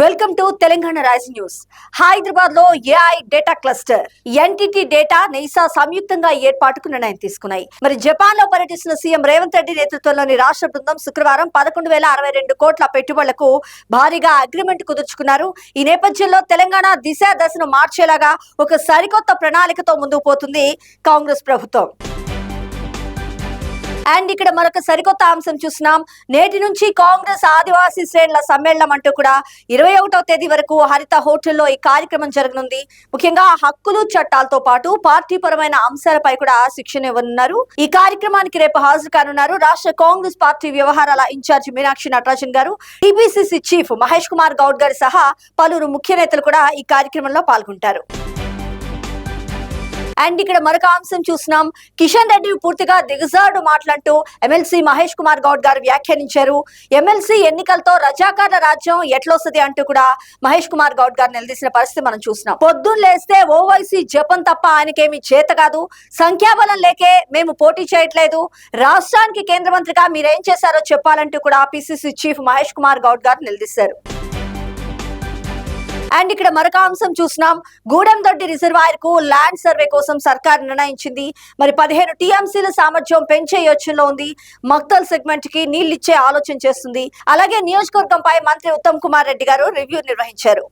Welcome to Telangana rising news. Hyderabad లో AI data cluster NTT data నెయిసా సంయుక్తంగా ఏర్పాటుకు నిర్ణయం తీసుకున్నాయి. మరి జపాన్ లో పర్యటిస్తున్న సీఎం రేవంత్ రెడ్డి నేతృత్వంలోని రాష్ట్ర బృందం శుక్రవారం 11,062 కోట్ల పెట్టుబడులకు భారీగా అగ్రిమెంట్ కుదుర్చుకున్నారు. ఈ నేపథ్యంలో తెలంగాణ దిశ దశను మార్చేలాగా ఒక సరికొత్త ప్రణాళికతో ముందుకు పోతుంది కాంగ్రెస్ ప్రభుత్వం. అండ్ ఇక్కడ మరొక సరికొత్త అంశం చూస్తున్నాం. నేటి నుంచి కాంగ్రెస్ ఆదివాసీ శ్రేణుల సమ్మేళనం అంటూ కూడా 21వ తేదీ వరకు హరిత హోటల్లో ఈ కార్యక్రమం జరగనుంది. ముఖ్యంగా హక్కులు చట్టాలతో పాటు పార్టీ పరమైన అంశాలపై కూడా శిక్షణ ఇవ్వనున్నారు. ఈ కార్యక్రమానికి రేపు హాజరు కానున్నారు రాష్ట్ర కాంగ్రెస్ పార్టీ వ్యవహారాల ఇన్ఛార్జి మీనాక్షి నటరాజన్ గారు, టీపీసీసీ చీఫ్ మహేష్ కుమార్ గౌడ్ గారి సహా పలువురు ముఖ్య నేతలు కూడా ఈ కార్యక్రమంలో పాల్గొంటారు. అండ్ ఇక్కడ మరొక అంశం చూస్తున్నాం. కిషన్ రెడ్డి పూర్తిగా దిగజారుడు మాట్లాడుతూ ఎమ్మెల్సీ మహేష్ కుమార్ గౌడ్ గారు వ్యాఖ్యానించారు. ఎమ్మెల్సీ ఎన్నికలతో రజాకార్ల రాజ్యం ఎట్లొస్తుంది అంటూ కూడా మహేష్ కుమార్ గౌడ్ గారు నిలదీసిన పరిస్థితి మనం చూస్తున్నాం. పొద్దున్న లేస్తే ఓవైసీ జపం తప్ప ఆయనకేమి చేత కాదు, సంఖ్యాబలం లేకే మేము పోటీ చేయట్లేదు, రాష్ట్రానికి కేంద్ర మంత్రిగా మీరేం చేశారో చెప్పాలంటూ కూడా పిసిసి చీఫ్ మహేష్ కుమార్ గౌడ్ గారు నిలదీశారు. అండ్ ఇక్కడ మరొక అంశం చూస్తున్నాం. గూడెందొడ్డి రిజర్వాయర్ కు ల్యాండ్ సర్వే కోసం సర్కార్ నిర్ణయించింది. మరి 15 టీఎంసీల సామర్థ్యం పెంచే యోచనలో ఉంది. మక్తల్ సెగ్మెంట్ కి నీళ్లిచ్చే ఆలోచన చేస్తుంది. అలాగే నియోజకవర్గంపై మంత్రి ఉత్తమ్ కుమార్ రెడ్డి గారు రివ్యూ నిర్వహించారు.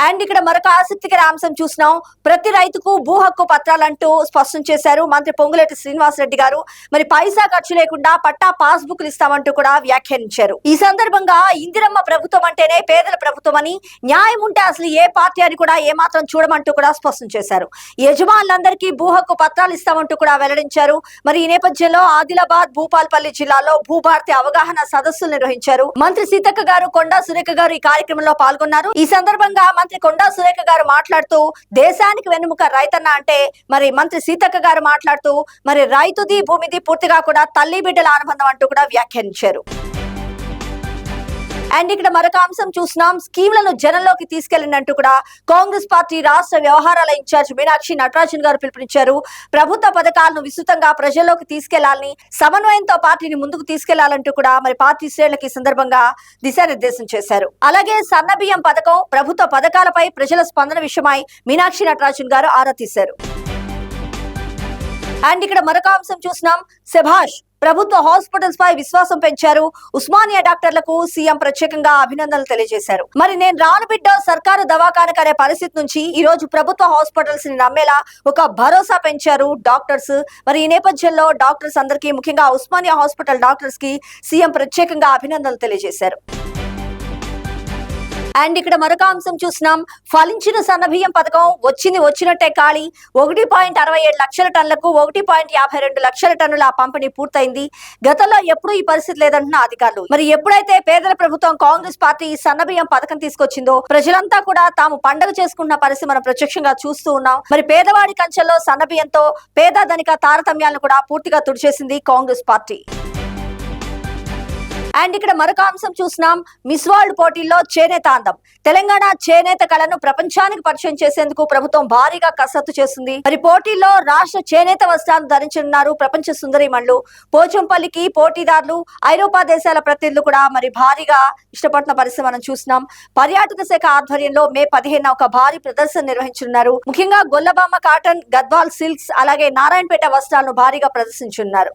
అండ్ ఇక్కడ మరొక ఆసక్తికర అంశం చూసినాం. ప్రతి రైతుకు భూ హక్కు పత్రాలంటూ స్పష్టం చేశారు మంత్రి పొంగులేటి శ్రీనివాసరెడ్డి గారు. మరి పైసా ఖర్చు లేకుండా పట్టా పాస్ బుక్లు ఇస్తామంటూ కూడా వ్యాఖ్యానించారు. ఈ సందర్భంగా ఇందిరమ్మ ప్రభుత్వం అంటేనే పేదల ప్రభుత్వం అని, న్యాయం ఉంటే అసలు ఏ పార్టీ అని కూడా ఏమాత్రం చూడమంటూ కూడా స్పష్టం చేశారు. యజమానులందరికీ భూ హక్కు పత్రాలు ఇస్తామంటూ కూడా వెల్లడించారు. మరి ఈ నేపథ్యంలో ఆదిలాబాద్, భూపాల్పల్లి జిల్లాలో భూభారతి అవగాహన సదస్సులు నిర్వహించారు. మంత్రి సీతక్క గారు, కొండా సురేఖ గారు ఈ కార్యక్రమంలో పాల్గొన్నారు. ఈ సందర్భంగా కొండా సురేఖ గారు మాట్లాడుతూ దేశానికి వెన్నుముక రైతన్న అంటే, మరి మంత్రి సీతక్క గారు మాట్లాడుతూ మరి రైతుది భూమిది పూర్తిగా కూడా తల్లి బిడ్డల అనుబంధం అంటూ కూడా వ్యాఖ్యానించారు. అండ్ ఇక్కడ మరొక అంశం చూస్తున్నాం. స్కీమ్లను జనంలోకి తీసుకెళ్లినట్టు కూడా కాంగ్రెస్ పార్టీ రాష్ట్ర వ్యవహారాల ఇన్ఛార్జ్ మీనాక్షి నటరాజన్ గారు పిలుపునిచ్చారు. ప్రభుత్వ పథకాలను విస్తృతంగా ప్రజల్లోకి తీసుకెళ్లాలని, సమన్వయంతో పార్టీని ముందుకు తీసుకెళ్లాలంటూ కూడా మరి పార్టీ శ్రేణులకు ఈ సందర్భంగా దిశానిర్దేశం చేశారు. అలాగే సన్నబియ్యం పథకం, ప్రభుత్వ పథకాలపై ప్రజల స్పందన విషయమై మీనాక్షి నటరాజన్ గారు ఆరా తీశారు. అండ్ ఇక్కడ మరొక అంశం చూస్తున్నాం. శభాష్, ప్రభుత్వ హాస్పిటల్స్ పై విశ్వాసం పెంచారు. ఉస్మానియా డాక్టర్లకు సీఎం ప్రత్యేకంగా అభినందనలు తెలియజేశారు. మరి నేను రాను బిడ్డ సర్కారు దవాఖానకు అనే పరిస్థితి నుంచి ఈ రోజు ప్రభుత్వ హాస్పిటల్స్ ని నమ్మేలా ఒక భరోసా పెంచారు డాక్టర్స్. మరి ఈ నేపథ్యంలో డాక్టర్స్ అందరికీ, ముఖ్యంగా ఉస్మానియా హాస్పిటల్ డాక్టర్స్ కి సీఎం ప్రత్యేకంగా అభినందనలు తెలియజేశారు. అండ్ ఇక్కడ మరొక అంశం చూస్తున్నాం. ఫలించిన సన్నబియ్యం పథకం వచ్చినట్టే ఖాళీ. 1.67 లక్షల టన్నులకు 1.52 లక్షల టన్నుల పంపిణీ పూర్తయింది. గతంలో ఎప్పుడూ ఈ పరిస్థితి లేదంటున్న అధికారులు. మరి ఎప్పుడైతే పేదల ప్రభుత్వం కాంగ్రెస్ పార్టీ ఈ సన్నబియ్యం పథకం తీసుకొచ్చిందో ప్రజలంతా కూడా తాము పండుగ చేసుకున్న పరిస్థితి మనం ప్రత్యక్షంగా చూస్తూ ఉన్నాం. మరి పేదవాడి కంచెల్లో సన్నబియ్యంతో పేద ధనిక తారతమ్యాలను కూడా పూర్తిగా తుడిచేసింది కాంగ్రెస్ పార్టీ. అండ్ ఇక్కడ మరొక అంశం చూస్తున్నాం. మిస్ వరల్డ్ పోటీల్లో చేనేత అందం, తెలంగాణ చేనేత కళను ప్రపంచానికి పరిచయం చేసేందుకు ప్రభుత్వం భారీగా కసరత్తు చేస్తుంది. మరి పోటీల్లో రాష్ట్ర చేనేత వస్త్రాలను ధరించనున్నారు ప్రపంచ సుందరీమణులు. పోచంపల్లికి పోటీదారులు, ఐరోపా దేశాల ప్రతినిధులు కూడా మరి భారీగా ఇష్టపడుతున్న పరిస్థితి మనం చూస్తున్నాం. పర్యాటక శాఖ ఆధ్వర్యంలో మే 15న ఒక భారీ ప్రదర్శన నిర్వహించనున్నారు. ముఖ్యంగా గొల్లబామ కాటన్, గద్వాల్ సిల్క్స్, అలాగే నారాయణపేట వస్త్రాలను భారీగా ప్రదర్శించనున్నారు.